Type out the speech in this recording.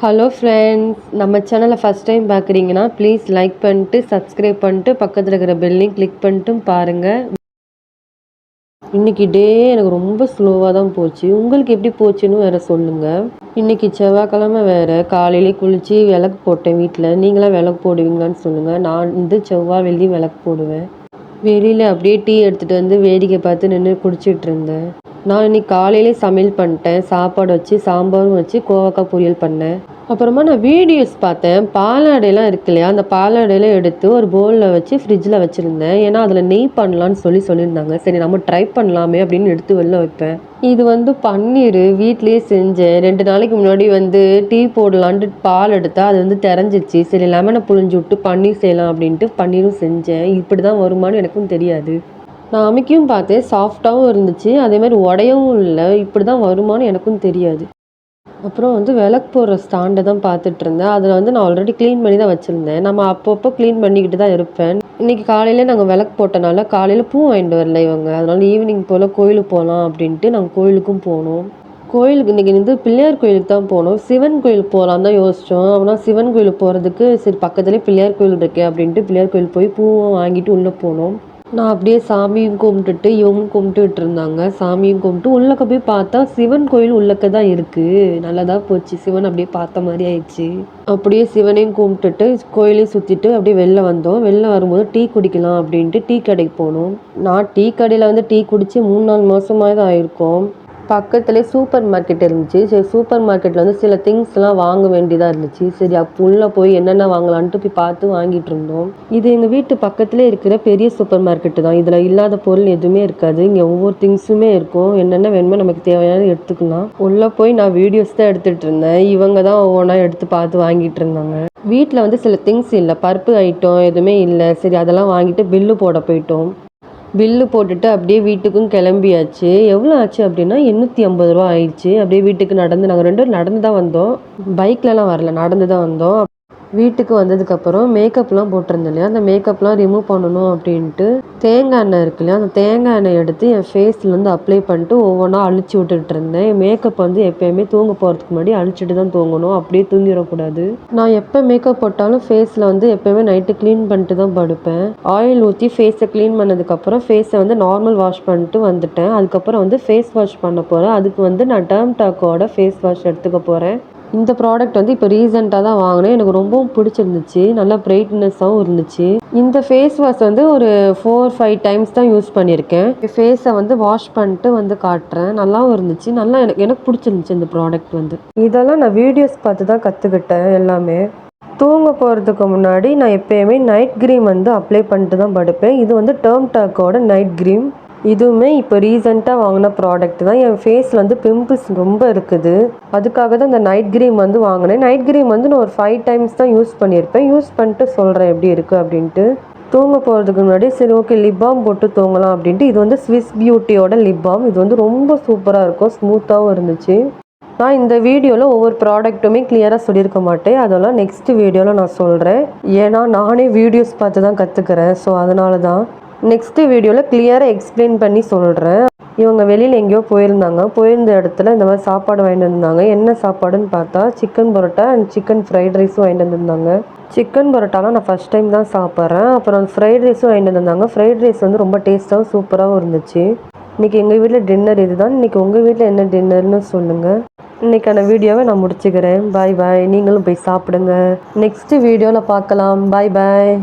Hello friends, நம்ம சேனலை first time பார்க்குறீங்கன்னா ப்ளீஸ் லைக் பண்ணிட்டு சப்ஸ்கிரைப் பண்ணிட்டு பக்கத்தில் இருக்கிற பெல்லையும் கிளிக் பண்ணிட்டும் பாருங்கள். இன்றைக்கி டே எனக்கு ரொம்ப ஸ்லோவாக தான் போச்சு. உங்களுக்கு எப்படி போச்சுன்னு வேறு சொல்லுங்கள். இன்றைக்கி செவ்வாய்க்கிழமை வேறு. காலையிலே குளித்து விளக்கு போட்டேன் வீட்டில். நீங்களாம் விளக்கு போடுவீங்களான்னு சொல்லுங்கள். நான் செவ்வாய் வெள்ளி விளக்கு போடுவேன். வெளியில் அப்படியே டீ எடுத்துகிட்டு வந்து வேடிக்கை பார்த்து நின்று குடிச்சிட்டு இருந்தேன். நான் இன்னைக்கு காலையிலே சமையல் பண்ணிட்டேன். சாப்பாடு வச்சு சாம்பாரும் வச்சு கோவக்காய் பொரியல் பண்ணேன். அப்புறமா நான் வீடியோஸ் பார்த்தேன். பாலாடையெல்லாம் இருக்கு இல்லையா, அந்த பாலாடையெல்லாம் எடுத்து ஒரு பவுலில் வச்சு ஃப்ரிட்ஜில் வச்சுருந்தேன். ஏன்னா அதில் நெய் பண்ணலான்னு சொல்லியிருந்தாங்க. சரி நம்ம ட்ரை பண்ணலாமே அப்படின்னு எடுத்து வெளில வைப்பேன். இது பன்னீர் வீட்லேயே செஞ்சேன். 2 நாளைக்கு முன்னாடி டீ போடலான்ட்டு பால் எடுத்தால் அது திறஞ்சிச்சு. சரி லெமனை புழிஞ்சு விட்டு பன்னீர் செய்யலாம் அப்படின்ட்டு பன்னீரும் செஞ்சேன். இப்படி தான் வருமானு எனக்கும் தெரியாது. நான் அமைக்கவும் பார்த்தேன், சாஃப்டாகவும் இருந்துச்சு. அதேமாதிரி உடையவும் இல்லை. இப்படி தான் வருமானு எனக்கும் தெரியாது. அப்புறம் விளக்கு போடுற ஸ்டாண்டை தான் பார்த்துட்டு இருந்தேன். அதில் நான் ஆல்ரெடி க்ளீன் பண்ணி தான் வச்சுருந்தேன். நம்ம அப்பப்போ க்ளீன் பண்ணிக்கிட்டு தான் இருப்பேன். இன்றைக்கி காலையில் நாங்கள் விளக்கு போட்டனால காலையில் பூ வாங்கிட்டு வரல இவங்க. அதனால் ஈவினிங் போல் கோயிலுக்கு போகலாம் அப்படின்ட்டு நாங்கள் கோயிலுக்கும் போனோம். கோயிலுக்கு இன்றைக்கி பிள்ளையார் கோயிலுக்கு தான் போனோம். சிவன் கோயிலுக்கு போகலான்னு தான் யோசித்தோம். ஆனால் சிவன் கோயிலுக்கு போகிறதுக்கு சரி பக்கத்துலேயே பிள்ளையார் கோயில் இருக்கே அப்படின்ட்டு பிள்ளையார் கோயில் போய் பூவும் வாங்கிட்டு உள்ளே போனோம். நான் அப்படியே சாமியும் கும்பிட்டுட்டு இவங்களும் கும்பிட்டுட்டு இருந்தாங்க. சாமியும் கும்பிட்டு உள்ளக்க போய் பார்த்தா சிவன் கோயில் உள்ளக்க தான் இருக்குது. நல்லதாக போச்சு. சிவன் அப்படியே பார்த்த மாதிரி ஆயிடுச்சு. அப்படியே சிவனையும் கும்பிட்டுட்டு கோயிலையும் சுற்றிட்டு அப்படியே வெளில வந்தோம். வெளில வரும்போது டீ குடிக்கலாம் அப்படின்ட்டு டீ கடைக்கு போனோம். நான் டீ கடையில் டீ குடித்து 3-4 மாதமாக தான் ஆயிருக்கும். பக்கத்துலேயே சூப்பர் மார்க்கெட் இருந்துச்சு. சரி சூப்பர் மார்க்கெட்டில் சில திங்ஸ்லாம் வாங்க வேண்டியதாக இருந்துச்சு. சரி அப்போ உள்ளே போய் என்னென்ன வாங்கலான்ட்டு போய் பார்த்து வாங்கிட்டு இருந்தோம். இது எங்கள் வீட்டு பக்கத்துலேயே இருக்கிற பெரிய சூப்பர் மார்க்கெட்டு தான். இதில் இல்லாத பொருள் எதுவுமே இருக்காது. இங்கே ஒவ்வொரு திங்ஸுமே இருக்கும். என்னென்ன வேணுமோ நமக்கு தேவையானது எடுத்துக்கலாம். உள்ளே போய் நான் வீடியோஸ் தான் எடுத்துகிட்டு இருந்தேன். இவங்க தான் ஒவ்வொன்றா எடுத்து பார்த்து வாங்கிட்டு இருந்தாங்க. வீட்டில் சில திங்ஸ் இல்லை, பருப்பு ஐட்டம் எதுவுமே இல்லை. சரி அதெல்லாம் வாங்கிட்டு பில்லு போட போயிட்டோம். பில்லு போட்டுட்டு அப்படியே வீட்டுக்கும் கிளம்பியாச்சு. எவ்வளோ ஆச்சு அப்படின்னா 850 ரூபா ஆயிடுச்சு. அப்படியே வீட்டுக்கு நாங்கள் 2 பேரும் நடந்து தான் வந்தோம். பைக்லலாம் வரல, நடந்து தான் வந்தோம். வீட்டுக்கு வந்ததுக்கப்புறம் மேக்கப்லாம் போட்டிருந்தேன் இல்லையா, அந்த மேக்கப்லாம் ரிமூவ் பண்ணணும் அப்படின்ட்டு தேங்காய் எண்ணெய் இருக்கு இல்லையா, அந்த தேங்காய் எண்ணெய் எடுத்து என் ஃபேஸ்லேருந்து அப்ளை பண்ணிட்டு ஒவ்வொன்றா அழிச்சு விட்டுட்டு இருந்தேன். மேக்கப் எப்போயுமே தூங்க போகிறதுக்கு முன்னாடி அழிச்சிட்டு தான் தூங்கணும், அப்படியே தூங்கிடக்கூடாது. நான் எப்போ மேக்கப் போட்டாலும் ஃபேஸில் எப்போயுமே நைட்டு க்ளீன் பண்ணிட்டு தான் படுப்பேன். ஆயில் ஊற்றி ஃபேஸை க்ளீன் பண்ணதுக்கப்புறம் ஃபேஸை நார்மல் வாஷ் பண்ணிட்டு வந்துட்டேன். அதுக்கப்புறம் ஃபேஸ் வாஷ் பண்ண போகிறேன். அதுக்கு நான் டர்ம்டாக்கோட ஃபேஸ் வாஷ் எடுத்துக்க போகிறேன். இந்த ப்ராடக்ட் இப்போ ரீசெண்டாக தான் வாங்கினேன். எனக்கு ரொம்பவும் பிடிச்சிருந்துச்சு. நல்லா பிரைட்னஸாகவும் இருந்துச்சு. இந்த ஃபேஸ் வாஷ் ஒரு 4-5 டைம்ஸ் தான் யூஸ் பண்ணியிருக்கேன். ஃபேஸை வாஷ் பண்ணிட்டு காட்டுறேன். நல்லாவும் இருந்துச்சு. நல்லா எனக்கு பிடிச்சிருந்துச்சு இந்த ப்ராடக்ட். இதெல்லாம் நான் வீடியோஸ் பார்த்து தான் கற்றுக்கிட்டேன் எல்லாமே. தூங்க போகிறதுக்கு முன்னாடி நான் எப்போயுமே நைட் க்ரீம் அப்ளை பண்ணிட்டு தான் படுப்பேன். இது டர்ம்டாக்கோட நைட் க்ரீம். இதுவுமே இப்போ ரீசெண்டாக வாங்கின ப்ராடக்ட் தான். என் ஃபேஸில் பிம்பிள்ஸ் ரொம்ப இருக்குது. அதுக்காக தான் இந்த நைட் க்ரீம் வாங்கினேன். நைட் க்ரீம் நான் ஒரு 5 டைம்ஸ் தான் யூஸ் பண்ணியிருப்பேன். யூஸ் பண்ணிட்டு சொல்கிறேன் எப்படி இருக்குது அப்படின்ட்டு. தூங்க போகிறதுக்கு முன்னாடி சரி ஓகே லிப் பாம் போட்டு தூங்கலாம் அப்படின்ட்டு இது ஸ்விஸ் பியூட்டியோட லிப் பாம். இது ரொம்ப சூப்பராக இருக்கும், ஸ்மூத்தாகவும் இருந்துச்சு. நான் இந்த வீடியோவில் ஒவ்வொரு ப்ராடக்ட்டுமே கிளியராக சொல்லியிருக்க மாட்டேன். அதெல்லாம் நெக்ஸ்ட் வீடியோவில் நான் சொல்கிறேன். ஏன்னா நானே வீடியோஸ் பார்த்து தான் கற்றுக்கிறேன். ஸோ அதனால தான் நெக்ஸ்ட்டு வீடியோவில் கிளியராக எக்ஸ்பிளைன் பண்ணி சொல்கிறேன். இவங்க வெளியில் எங்கேயோ போயிருந்த இடத்துல இந்த மாதிரி சாப்பாடு வாங்கிட்டு வந்திருந்தாங்க. என்ன சாப்பாடுன்னு பார்த்தா chicken parotta and chicken fried ரைஸும் வாங்கிட்டு வந்திருந்தாங்க. சிக்கன் பரோட்டாலாம் நான் ஃபஸ்ட் டைம் தான் சாப்பிட்றேன். அப்புறம் ஃப்ரைட் ரைஸும் வாங்கிட்டு வந்திருந்தாங்க. ஃப்ரைட் ரைஸ் ரொம்ப டேஸ்ட்டாகவும் சூப்பராகவும் இருந்துச்சு. இன்றைக்கி எங்கள் வீட்டில் டின்னர் இது தான். இன்றைக்கி உங்கள் வீட்டில் என்ன டின்னர்னு சொல்லுங்கள். இன்றைக்கான வீடியோவை நான் முடிச்சுக்கிறேன். பாய் பாய். நீங்களும் போய் சாப்பிடுங்க. நெக்ஸ்ட்டு வீடியோவில் பார்க்கலாம். பாய் பாய்.